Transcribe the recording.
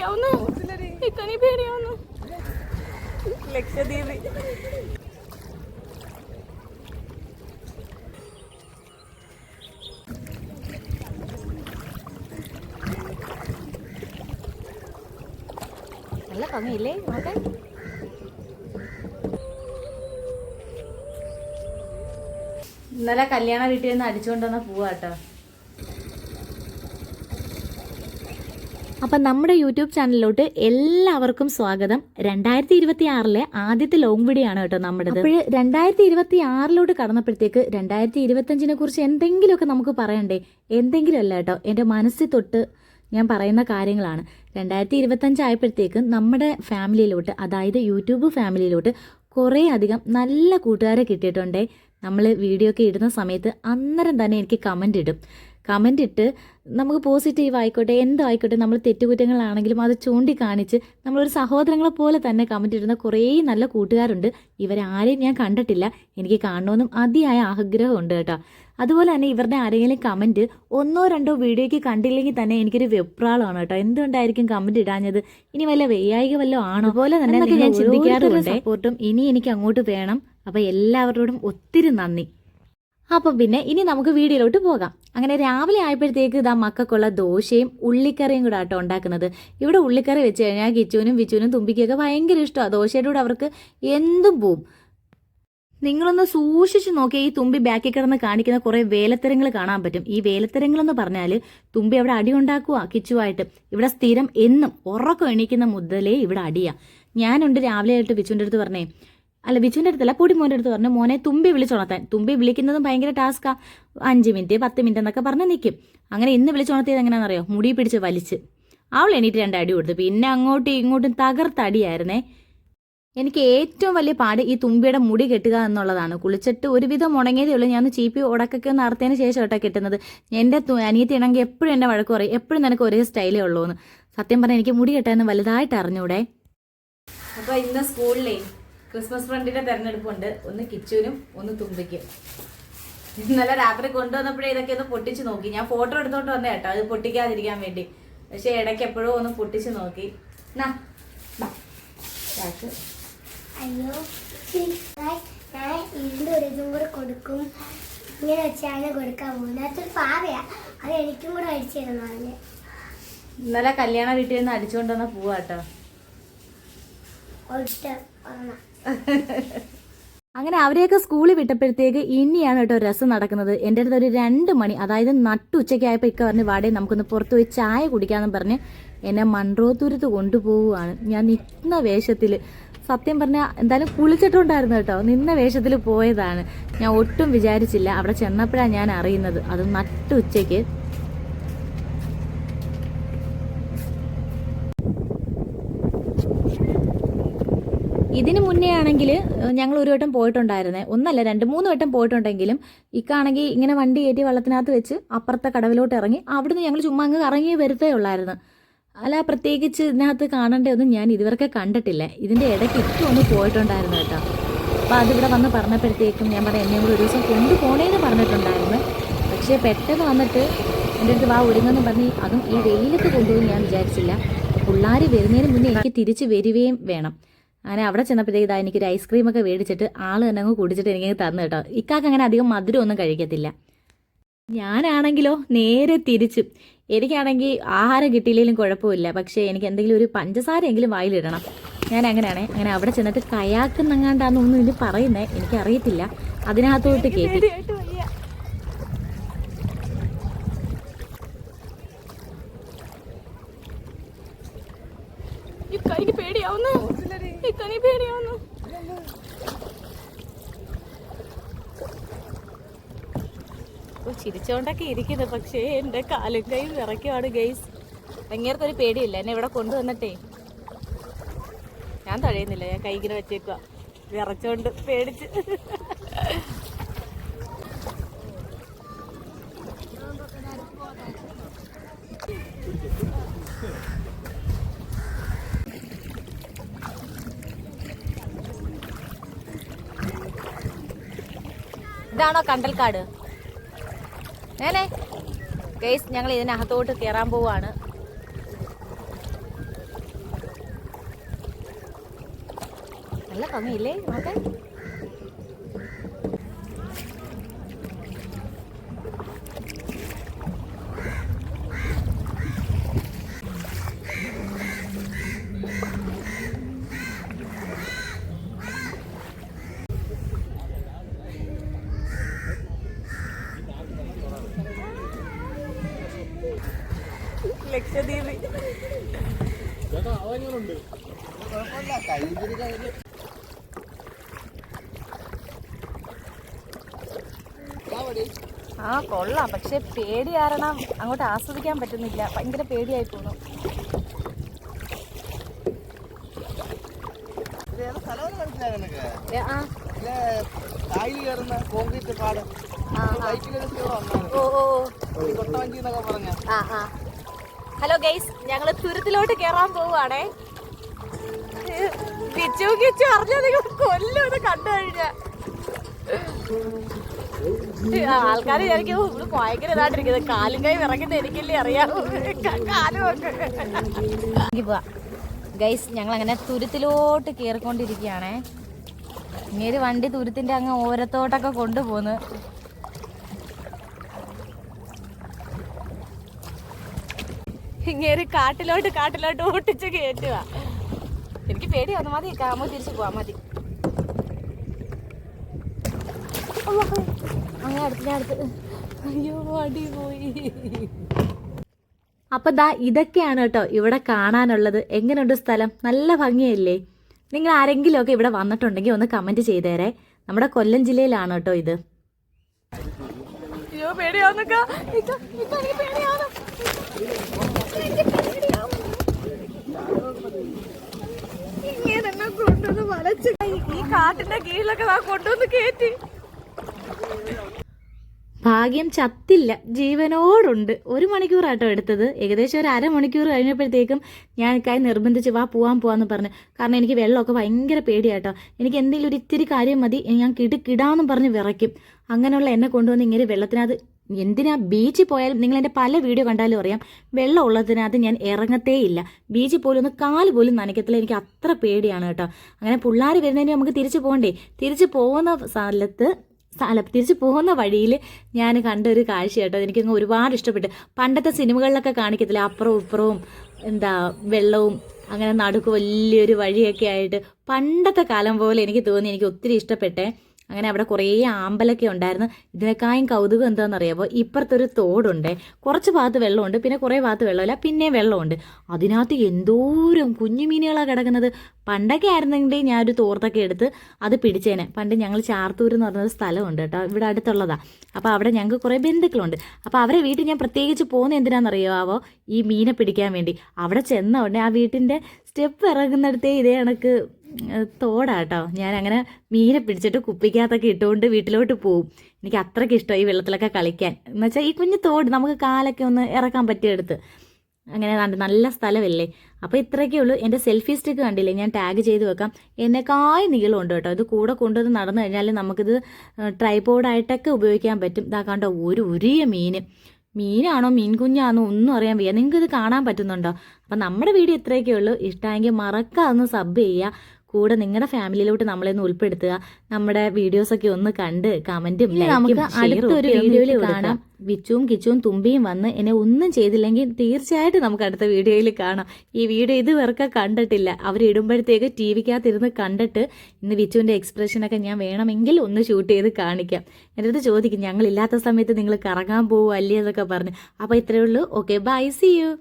പേടിയാവുന്നു. ഇക്കണി പേടിയാവുന്നു. ലക്ഷദ്വീപ് നല്ല ഭംഗിയില്ലേ നോക്കാൻ. ഇന്നലെ കല്യാണ വീട്ടിൽ നിന്ന് അടിച്ചുകൊണ്ടുവന്ന പോവാട്ടോ. അപ്പം നമ്മുടെ യൂട്യൂബ് ചാനലിലോട്ട് എല്ലാവർക്കും സ്വാഗതം. 2026 ആദ്യത്തെ ലോങ് വീഡിയോ ആണ് കേട്ടോ നമ്മുടേത്. അപ്പോൾ 2026 കടന്നപ്പോഴത്തേക്ക് 2025 കുറിച്ച് എന്തെങ്കിലുമൊക്കെ നമുക്ക് പറയണ്ടേ? എന്തെങ്കിലും അല്ല കേട്ടോ, എൻ്റെ മനസ്സിൽ തൊട്ട് ഞാൻ പറയുന്ന കാര്യങ്ങളാണ്. 2025 ആയപ്പോഴത്തേക്ക് നമ്മുടെ ഫാമിലിയിലോട്ട്, അതായത് യൂട്യൂബ് ഫാമിലിയിലോട്ട് കുറേ അധികം നല്ല കൂട്ടുകാരെ കിട്ടിയിട്ടുണ്ടേ. നമ്മൾ വീഡിയോ ഒക്കെ ഇടുന്ന സമയത്ത് അന്നേരം തന്നെ എനിക്ക് കമൻ്റ് ഇട്ട് നമുക്ക് പോസിറ്റീവ് ആയിക്കോട്ടെ എന്തോ ആയിക്കോട്ടെ, നമ്മൾ തെറ്റുകുറ്റങ്ങളാണെങ്കിലും അത് ചൂണ്ടിക്കാണിച്ച് നമ്മളൊരു സഹോദരങ്ങളെ പോലെ തന്നെ കമൻ്റ് ഇടുന്ന കുറേ നല്ല കൂട്ടുകാരുണ്ട്. ഇവരാരെയും ഞാൻ കണ്ടിട്ടില്ല, എനിക്ക് കാണണമെന്നും അതിയായ ആഗ്രഹമുണ്ട് കേട്ടോ. അതുപോലെ തന്നെ ഇവരുടെ ആരെങ്കിലും കമൻറ്റ് ഒന്നോ രണ്ടോ വീഡിയോയ്ക്ക് കണ്ടില്ലെങ്കിൽ തന്നെ എനിക്കൊരു വെപ്രാളമാണ് കേട്ടോ. എന്തുകൊണ്ടായിരിക്കും കമൻറ്റ് ഇടാഞ്ഞത്? ഇനി വല്ല വയ്യായിക വല്ലതും ആണോ? അതുപോലെ തന്നെ ഞാൻ ചിന്തിക്കാറുണ്ട്. സപ്പോർട്ടും ഇനി എനിക്ക് അങ്ങോട്ട് വേണം. അപ്പോൾ എല്ലാവരോടും ഒത്തിരി നന്ദി. അപ്പം പിന്നെ ഇനി നമുക്ക് വീഡിയോയിലോട്ട് പോകാം. അങ്ങനെ രാവിലെ ആയപ്പോഴത്തേക്ക് ഇതാ മക്കൾക്കുള്ള ദോശയും ഉള്ളിക്കറിയും കൂടെ ആട്ടോ ഉണ്ടാക്കുന്നത്. ഇവിടെ ഉള്ളിക്കറി വെച്ച് കഴിഞ്ഞാൽ കിച്ചുവിനും വിച്ചുവിനും തുമ്പിക്കൊക്കെ ഭയങ്കര ഇഷ്ടമാണ്. ദോശയുടെ കൂടെ അവർക്ക് എന്തും പോവും. നിങ്ങളൊന്ന് സൂക്ഷിച്ച് നോക്കിയാൽ ഈ തുമ്പി ബാക്കിൽ കിടന്ന് കാണിക്കുന്ന കുറേ വേലത്തരങ്ങൾ കാണാൻ പറ്റും. ഈ വേലത്തരങ്ങളെന്ന് പറഞ്ഞാൽ തുമ്പി അവിടെ അടി ഉണ്ടാക്കുക കിച്ചുവായിട്ട്. ഇവിടെ സ്ഥിരം എന്നും ഉറക്കം എണീക്കുന്ന മുതലേ ഇവിടെ അടിയാ. ഞാനുണ്ട് രാവിലെ ആയിട്ട് വിച്ചുവിൻ്റെ അടുത്ത് പറഞ്ഞേ, അല്ല വിച്ചുവിൻ്റെ അടുത്തല്ല പൊടിമോൻ്റെ അടുത്ത് പറഞ്ഞു, മോനെ തുമ്പി വിളിച്ചുണർത്താൻ. തുമ്പി വിളിക്കുന്നതും ഭയങ്കര ടാസ്ക്കാ. 5 മിനിറ്റ് 10 മിനിറ്റ് എന്നൊക്കെ പറഞ്ഞ് നിൽക്കും. അങ്ങനെ ഇന്ന് വിളിച്ചുണർത്തിയത് എങ്ങനെയാണെന്നറിയോ? മുടി പിടിച്ച് വലിച്ച് അവൾ എണീറ്റ് 2 അടി കൊടുത്തു. പിന്നെ അങ്ങോട്ടും ഇങ്ങോട്ടും തകർത്തടിയായിരുന്നേ. എനിക്ക് ഏറ്റവും വലിയ പാട് ഈ തുമ്പിയുടെ മുടി കെട്ടുക എന്നുള്ളതാണ്. കുളിച്ചിട്ട് ഒരുവിധം ഉണങ്ങിയതേ ഉള്ളൂ. ഞാൻ ചീപ്പി ഉടക്കൊക്കെ ഒന്ന് അറുത്തതിന് ശേഷം കേട്ടോ കെട്ടുന്നത്. എൻ്റെ അനിയത്തി ഇണെങ്കിൽ എപ്പോഴും എന്നെ വഴക്ക് പറയും, എപ്പോഴും നിനക്ക് ഒരേ സ്റ്റൈലേ ഉള്ളൂ എന്ന്. സത്യം പറഞ്ഞാൽ എനിക്ക് മുടി കെട്ടാന്ന് വലുതായിട്ട് അറിഞ്ഞൂടെ. അപ്പോൾ ഇന്ന് സ്കൂളിലേ ക്രിസ്മസ് ഫ്രണ്ടിന്റെ തെരഞ്ഞെടുപ്പുണ്ട്. ഒന്ന് കിച്ചുവിനും ഒന്ന് തുമ്പിക്കും. ഇന്നലെ രാത്രി കൊണ്ടുവന്നപ്പോഴേ ഇതൊക്കെ ഒന്ന് പൊട്ടിച്ച് നോക്കി. ഞാൻ ഫോട്ടോ എടുത്തോണ്ട് വന്നേ കേട്ടോ, അത് പൊട്ടിക്കാതിരിക്കാൻ വേണ്ടി. പക്ഷെ ഇടയ്ക്ക് എപ്പോഴും ഒന്ന് പൊട്ടിച്ച് നോക്കി. അയ്യോ ഞാൻ ഇതിൻ്റെ ഒരു ഇതും കൂടെ കൊടുക്കും. ഇങ്ങനെ വെച്ചാണ് കൊടുക്കാൻ പോകുന്നത്. അതൊരു പാവയാ, അത് എനിക്കും കൂടെ അടിച്ചു തരുന്നതല്ലേ. ഇന്നലെ കല്യാണ വീട്ടിൽ നിന്ന് അടിച്ചുകൊണ്ടുവന്ന പോവാട്ടോ. അങ്ങനെ അവരെയൊക്കെ സ്കൂളിൽ വിട്ടപ്പോഴത്തേക്ക് ഇനിയാണ് കേട്ടോ രസം നടക്കുന്നത്. എൻ്റെ അടുത്ത് ഒരു 2 മണി, അതായത് നട്ടുച്ചയ്ക്കായപ്പോൾ ഇക്ക പറഞ്ഞ് വാടേ നമുക്കൊന്ന് പുറത്ത് പോയി ചായ കുടിക്കാമെന്ന് പറഞ്ഞ് എന്നെ മൺറോത്തുരുത്ത് കൊണ്ടുപോവുകയാണ്. ഞാൻ നിന്ന വേഷത്തിൽ, സത്യം പറഞ്ഞാൽ എന്തായാലും കുളിച്ചിട്ടുണ്ടായിരുന്നു കേട്ടോ, നിന്ന വേഷത്തിൽ പോയതാണ്. ഞാൻ ഒട്ടും വിചാരിച്ചില്ല. അവിടെ ചെന്നപ്പോഴാണ് ഞാൻ അറിയുന്നത്, അത് നട്ടുച്ചയ്ക്ക്. ഇതിന് മുന്നേ ആണെങ്കിൽ ഞങ്ങൾ ഒരു വട്ടം പോയിട്ടുണ്ടായിരുന്നേ, ഒന്നല്ല 2-3 വട്ടം പോയിട്ടുണ്ടെങ്കിലും ഇക്കാണെങ്കിൽ ഇങ്ങനെ വണ്ടി കയറ്റി വള്ളത്തിനകത്ത് വെച്ച് അപ്പുറത്തെ കടവിലോട്ട് ഇറങ്ങി അവിടുന്ന് ഞങ്ങൾ ചുമ്മാ അങ്ങ് ഇറങ്ങി വരുത്തേ ഉള്ളായിരുന്നു. അല്ല പ്രത്യേകിച്ച് ഇതിനകത്ത് കാണേണ്ട ഒന്നും ഞാൻ ഇതുവരെ കണ്ടിട്ടില്ല. ഇതിൻ്റെ ഇടയ്ക്ക് ഇപ്പം ഒന്ന് പോയിട്ടുണ്ടായിരുന്നു കേട്ടോ. അപ്പോൾ അതിവിടെ വന്ന് പറഞ്ഞപ്പോഴത്തേക്കും ഞാൻ പറയാം എന്നെ കൂടെ ഒരു ദിവസം കൊണ്ടുപോകണേന്ന് പറഞ്ഞിട്ടുണ്ടായിരുന്നു. പക്ഷേ പെട്ടെന്ന് വന്നിട്ട് എൻ്റെ അടുത്ത് വാ ഒരുങ്ങെന്ന് പറഞ്ഞ്, അതും ഈ വെയിലത്ത് കൊണ്ടുപോകും ഞാൻ വിചാരിച്ചില്ല. പിള്ളേർ വരുന്നതിന് മുന്നേ എനിക്ക് തിരിച്ച് വരികയും വേണം. അങ്ങനെ അവിടെ ചെന്നപ്പോഴത്തേക്ക് ഇതാ എനിക്കൊരു ഐസ്ക്രീമൊക്കെ മേടിച്ചിട്ട് ആൾ തന്നെ അങ്ങ് കുടിച്ചിട്ട് എനിക്ക് തന്നു കേട്ടോ. ഇക്കാക്ക് അങ്ങനെ അധികം മധുരം ഒന്നും കഴിക്കത്തില്ല. ഞാനാണെങ്കിലോ നേരെ തിരിച്ചു. എനിക്കാണെങ്കിൽ ആഹാരം കിട്ടിയില്ലെങ്കിലും കുഴപ്പമില്ല, പക്ഷേ എനിക്ക് എന്തെങ്കിലും ഒരു പഞ്ചസാരയെങ്കിലും വായിലിടണം. ഞാൻ അങ്ങനെയാണേ. അങ്ങനെ അവിടെ ചെന്നിട്ട് കയാക്കെന്നങ്ങാണ്ടാന്നൊന്നും ഇത് പറയുന്നത് എനിക്കറിയത്തില്ല. അതിനകത്തോട്ട് കയറ്റി. പേടിയാവുന്നു. ചിരിച്ചോണ്ടൊക്കെ ഇരിക്കുന്നത്, പക്ഷേ എൻ്റെ കാലും കൈ വിറയ്ക്കുവാണ് ഗൈസ്. ഭയങ്കരത്തൊരു പേടിയില്ല. എന്നെ ഇവിടെ കൊണ്ടുവന്നിട്ടേ ഞാൻ തഴയുന്നില്ല, ഞാൻ കൈ ഇങ്ങനെ വെച്ചേക്കുക വിറച്ചോണ്ട് പേടിച്ച്. ഇതാണോ കണ്ടൽക്കാട്? നേനെ ഗൈസ്, ഞങ്ങൾ ഇതിനകത്തോട്ട് കയറാൻ പോവാണ്. നല്ല ഭംഗിയില്ലേ നോക്കെ. ലക്ഷദ്വീപ് ആ കൊള്ളാം, പക്ഷെ പേടി കാരണം അങ്ങോട്ട് ആസ്വദിക്കാൻ പറ്റുന്നില്ല. ഭയങ്കര പേടിയായി പോണു. ഹലോ ഗൈസ്, ഞങ്ങള് തുരുത്തിലോട്ട് കേറാൻ പോവാണേ. കിച്ചു കിച്ചു അറിഞ്ഞാ നിങ്ങൾ കൊല്ലം കണ്ടു കഴിഞ്ഞ ആൾക്കാർ വിചാരിക്കും ഇവിടെ ഭയങ്കര ഇതായിട്ടിരിക്കുന്നത്. കാലും കൈ ഇറങ്ങുന്ന എനിക്കല്ലേ അറിയാവൂ. കാലും പോവാ ഗൈസ്. ഞങ്ങളങ്ങനെ തുരുത്തിലോട്ട് കയറിക്കൊണ്ടിരിക്കുകയാണേ. ഇങ്ങേര് വണ്ടി തുരുത്തിന്റെ അങ്ങ് ഓരത്തോട്ടൊക്കെ കൊണ്ടുപോന്ന്. ഇങ്ങേര് കാട്ടിലോട്ട് ഓട്ടിച്ച് കയറ്റുക. എനിക്ക് പേടി വന്നു. മതി കാമോ തിരിച്ചു പോവാ മതി. അങ്ങനെ അടുത്ത് അയ്യോ അടി പോയി. അപ്പൊ ദാ ഇതൊക്കെയാണ് കേട്ടോ ഇവിടെ കാണാനുള്ളത്. എങ്ങനെയുണ്ട് സ്ഥലം? നല്ല ഭംഗിയല്ലേ? നിങ്ങൾ ആരെങ്കിലും ഒക്കെ ഇവിടെ വന്നിട്ടുണ്ടെങ്കിൽ ഒന്ന് കമന്റ് ചെയ്തേരെ. നമ്മുടെ കൊല്ലം ജില്ലയിലാണ് കേട്ടോ ഇത്. അയ്യോ പേടിയാവുന്നൊക്കെ. ഇങ്ങനെ കൊണ്ടുവന്ന് വളച്ച് ഈ കാട്ടിന്റെ കീഴിലൊക്കെ കൊണ്ടുവന്ന് കയറ്റി. ഭാഗ്യം ചത്തില്ല, ജീവനോടുണ്ട്. 1 മണിക്കൂറാട്ടോ എടുത്തത്. ഏകദേശം ഒരു 1/2 മണിക്കൂർ കഴിഞ്ഞപ്പോഴത്തേക്കും ഞാൻ കൈ നിർബന്ധിച്ച് പോവാന്ന് പറഞ്ഞു. കാരണം എനിക്ക് വെള്ളമൊക്കെ ഭയങ്കര പേടിയാട്ടോ. എനിക്ക് എന്തെങ്കിലും ഒരു ഇത്തിരി കാര്യം മതി, ഞാൻ കിടാന്നും പറഞ്ഞ് വിറയ്ക്കും. അങ്ങനെയുള്ള എന്നെ കൊണ്ടുവന്ന് ഇങ്ങനെ വെള്ളത്തിനകത്ത്, എന്തിനാ ബീച്ചിൽ പോയാലും നിങ്ങൾ എൻ്റെ പല വീഡിയോ കണ്ടാലും അറിയാം, വെള്ളം ഉള്ളതിനകത്ത് ഞാൻ ഇറങ്ങത്തേ ഇല്ല. ബീച്ചിൽ പോലും ഒന്ന് കാല് പോലും നനയ്ക്കത്തില്ല. എനിക്ക് അത്ര പേടിയാണ് കേട്ടോ. അങ്ങനെ പിള്ളേർ വരുന്നതിന് നമുക്ക് തിരിച്ചു പോകണ്ടേ. തിരിച്ചു പോകുന്ന വഴിയിൽ ഞാൻ കണ്ട ഒരു കാഴ്ച കേട്ടോ. എനിക്കങ്ങ് ഒരുപാട് ഇഷ്ടപ്പെട്ടു. പണ്ടത്തെ സിനിമകളിലൊക്കെ കാണിക്കത്തില്ല, അപ്പുറവും ഇപ്പുറവും വെള്ളവും അങ്ങനെ നടുക്ക് വലിയൊരു വഴിയൊക്കെ ആയിട്ട്. പണ്ടത്തെ കാലം പോലെ എനിക്ക് തോന്നി. എനിക്ക് ഒത്തിരി ഇഷ്ടപ്പെട്ടെ. അങ്ങനെ അവിടെ കുറേ ആമ്പലൊക്കെ ഉണ്ടായിരുന്നു. ഇതിനേക്കായും കൗതുകം എന്താണെന്നറിയാമോ? ഇപ്പുറത്തൊരു തോടുണ്ട്. കുറച്ച് ഭാഗത്ത് വെള്ളമുണ്ട്, പിന്നെ കുറേ ഭാഗത്ത് വെള്ളമില്ല, പിന്നെ വെള്ളമുണ്ട്. അതിനകത്ത് എന്തോരം കുഞ്ഞുമീനുകളാണ് കിടക്കുന്നത്. പണ്ടൊക്കെ ആയിരുന്നെങ്കിൽ ഞാനൊരു തോർത്തൊക്കെ എടുത്ത് അത് പിടിച്ചേനെ. പണ്ട് ഞങ്ങൾ ചാർത്തൂർ എന്ന് പറഞ്ഞൊരു സ്ഥലമുണ്ട് കേട്ടോ, ഇവിടെ അടുത്തുള്ളതാണ്. അപ്പോൾ അവിടെ ഞങ്ങൾക്ക് കുറേ ബന്ധുക്കളുണ്ട്. അപ്പോൾ അവരെ വീട്ടിൽ ഞാൻ പ്രത്യേകിച്ച് പോകുന്ന എന്തിനാണെന്നറിയാവോ? ഈ മീനെ പിടിക്കാൻ വേണ്ടി. അവിടെ ചെന്ന ഉടനെ ആ വീട്ടിൻ്റെ സ്റ്റെപ്പ് ഇറങ്ങുന്നിടത്തേ ഇതേ കണക്ക് തോടാട്ടോ. ഞാൻ അങ്ങനെ മീനെ പിടിച്ചിട്ട് കുപ്പിക്കകത്തൊക്കെ ഇട്ടുകൊണ്ട് വീട്ടിലോട്ട് പോവും. എനിക്ക് അത്രയ്ക്ക് ഇഷ്ടമായി ഈ വെള്ളത്തിലൊക്കെ കളിക്കാൻ. എന്നുവെച്ചാൽ ഈ കുഞ്ഞു തോട് നമുക്ക് കാലൊക്കെ ഒന്ന് ഇറക്കാൻ പറ്റിയെടുത്ത്. അങ്ങനെ നല്ല സ്ഥലമല്ലേ. അപ്പോൾ ഇത്രയൊക്കെ ഉള്ളൂ. എൻ്റെ സെൽഫി സ്റ്റിക്ക് കണ്ടില്ലേ, ഞാൻ ടാഗ് ചെയ്ത് വെക്കാം. എന്നെക്കായി നീളമുണ്ട് കേട്ടോ. ഇത് കൂടെ കൊണ്ടുവന്ന് നടന്നു കഴിഞ്ഞാൽ നമുക്കിത് ട്രൈപോഡായിട്ടൊക്കെ ഉപയോഗിക്കാൻ പറ്റും. ഇതാ കണ്ടോ, ഒരു ഉരിയ മീനാണോ മീൻ കുഞ്ഞാണോ ഒന്നും അറിയാൻ വയ്യ. നിങ്ങൾക്ക് ഇത് കാണാൻ പറ്റുന്നുണ്ടോ? അപ്പം നമ്മുടെ വീഡിയോ ഇത്രയൊക്കെ ഉള്ളൂ. ഇഷ്ടമെങ്കിൽ മറക്കാതെ സബ് ചെയ്യുക. കൂടെ നിങ്ങളുടെ ഫാമിലിയിലോട്ട് നമ്മളെ ഒന്ന് ഉൾപ്പെടുത്തുക. നമ്മുടെ വീഡിയോസൊക്കെ ഒന്ന് കണ്ട് കമന്റും നമുക്ക് അടുത്തൊരു വീഡിയോയിൽ കാണാം. വിച്ചുവും കിച്ചുവും തുമ്പിയും വന്ന് എന്നെ ഒന്നും ചെയ്തില്ലെങ്കിൽ തീർച്ചയായിട്ടും നമുക്ക് അടുത്ത വീഡിയോയിൽ കാണാം. ഈ വീഡിയോ ഇതുവരെ കണ്ടിട്ടില്ല. അവരിടുമ്പോഴത്തേക്ക് ടി വിക്കകത്തിരുന്ന് കണ്ടിട്ട് ഇന്ന് വിച്ചുവിൻ്റെ എക്സ്പ്രഷനൊക്കെ ഞാൻ വേണമെങ്കിൽ ഒന്ന് ഷൂട്ട് ചെയ്ത് കാണിക്കാം. എൻ്റെ അടുത്ത് ചോദിക്കും, ഞങ്ങളില്ലാത്ത സമയത്ത് നിങ്ങൾ കറങ്ങാൻ പോകുമോ അല്ലേ എന്നൊക്കെ പറഞ്ഞു. അപ്പോൾ ഇത്രയേ ഉള്ളൂ. Okay, bye, see U.